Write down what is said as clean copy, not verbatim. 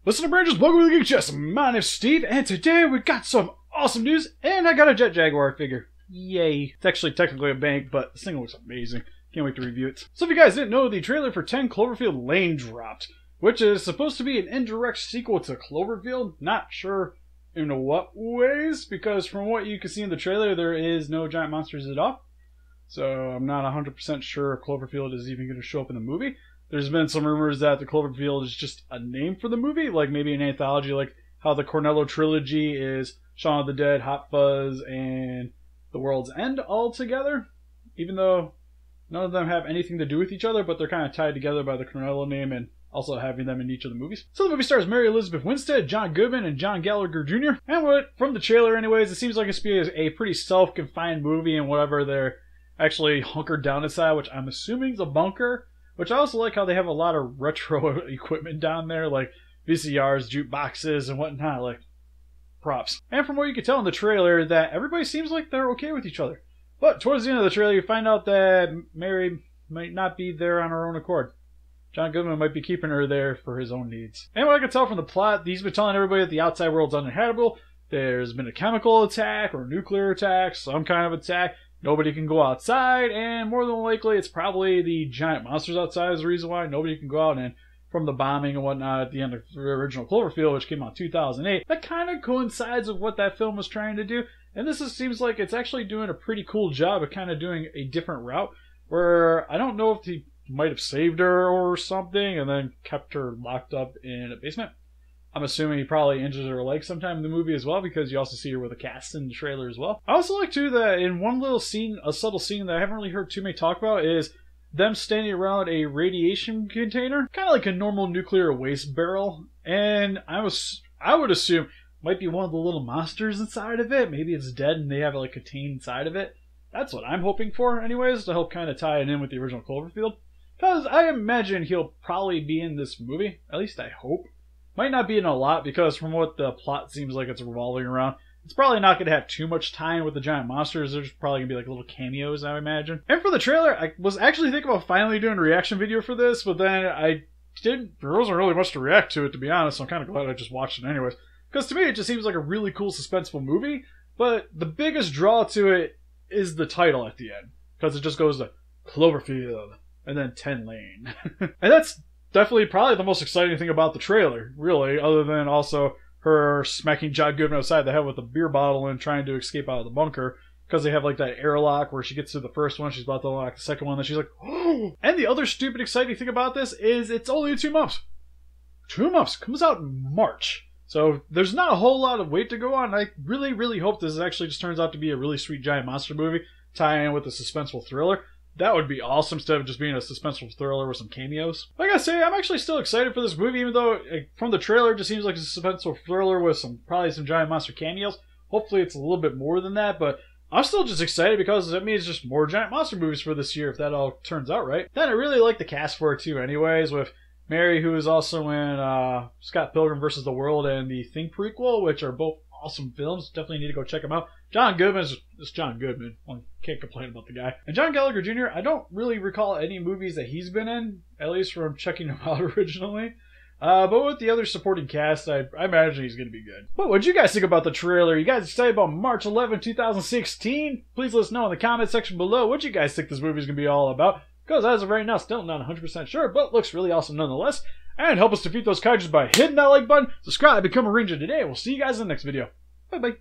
Listen to Branches, welcome to the Geek Chest. My name's Steve, and today we got some awesome news, and I got a Jet Jaguar figure. Yay. It's actually technically a bank, but this thing looks amazing. Can't wait to review it. So if you guys didn't know, the trailer for 10 Cloverfield Lane dropped, which is supposed to be an indirect sequel to Cloverfield. Not sure in what ways, because from what you can see in the trailer, there is no giant monsters at all. So I'm not 100% sure Cloverfield is even going to show up in the movie. There's been some rumors that the Cloverfield is just a name for the movie, like maybe an anthology, like how the Cornello trilogy is Shaun of the Dead, Hot Fuzz, and The World's End all together. Even though none of them have anything to do with each other, but they're kind of tied together by the Cornello name and also having them in each of the movies. So the movie stars Mary Elizabeth Winstead, John Goodman, and John Gallagher Jr. And from the trailer anyways, it seems like it's going to be a pretty self-confined movie and whatever they're actually hunkered down inside, which I'm assuming is a bunker. Which I also like how they have a lot of retro equipment down there, like VCRs, jukeboxes, and whatnot, like props. And from what you can tell in the trailer, that everybody seems like they're okay with each other. But towards the end of the trailer, you find out that Mary might not be there on her own accord. John Goodman might be keeping her there for his own needs. And what I can tell from the plot, he's been telling everybody that the outside world's uninhabitable. There's been a chemical attack or nuclear attack, some kind of attack. Nobody can go outside, and more than likely, it's probably the giant monsters outside is the reason why nobody can go out. And from the bombing and whatnot at the end of the original Cloverfield, which came out in 2008, that kind of coincides with what that film was trying to do. And this seems like it's actually doing a pretty cool job of kind of doing a different route, where I don't know if he might have saved her or something and then kept her locked up in a basement. I'm assuming he probably injures her leg sometime in the movie as well, because you also see her with a cast in the trailer as well. I also like, too, that in one little scene, a subtle scene that I haven't really heard too many talk about, is them standing around a radiation container, kind of like a normal nuclear waste barrel. And I would assume might be one of the little monsters inside of it. Maybe it's dead and they have it like contained inside of it. That's what I'm hoping for, anyways, to help kind of tie it in with the original Cloverfield. Because I imagine he'll probably be in this movie. At least I hope. Might not be in a lot, because from what the plot seems like it's revolving around, it's probably not going to have too much time with the giant monsters. There's probably going to be like little cameos, I imagine. And for the trailer, I was actually thinking about finally doing a reaction video for this, but then there wasn't really much to react to it, to be honest, so I'm kind of glad I just watched it anyways. Because to me, it just seems like a really cool, suspenseful movie, but the biggest draw to it is the title at the end, because it just goes to Cloverfield, and then 10 Lane. And that's definitely probably the most exciting thing about the trailer, really, other than also her smacking John Goodman outside the head with a beer bottle and trying to escape out of the bunker, because they have like that airlock where she gets to the first one, she's about to unlock the second one, then she's like, oh! And the other stupid exciting thing about this is it's only 2 months. 2 months. Comes out in March. So there's not a whole lot of wait to go on. I really, really hope this actually just turns out to be a really sweet giant monster movie, tying in with a suspenseful thriller. That would be awesome, instead of just being a suspenseful thriller with some cameos. Like I say, I'm actually still excited for this movie, even though from the trailer it just seems like a suspenseful thriller with probably some giant monster cameos. Hopefully it's a little bit more than that, but I'm still just excited because that means just more giant monster movies for this year, if that all turns out right. Then I really like the cast for it too anyways, with Mary, who is also in Scott Pilgrim vs. the World and the Thing prequel, which are both awesome films. Definitely need to go check them out. John Goodman is John Goodman. One can't complain about the guy. And John Gallagher Jr., I don't really recall any movies that he's been in, at least from checking him out originally. But with the other supporting cast, I imagine he's going to be good. But what'd you guys think about the trailer? You guys excited about March 11, 2016? Please let us know in the comment section below what you guys think this movie's going to be all about. Because as of right now, still not 100% sure, but looks really awesome nonetheless. And help us defeat those kaijus by hitting that like button, subscribe, become a ranger today. We'll see you guys in the next video. Bye-bye.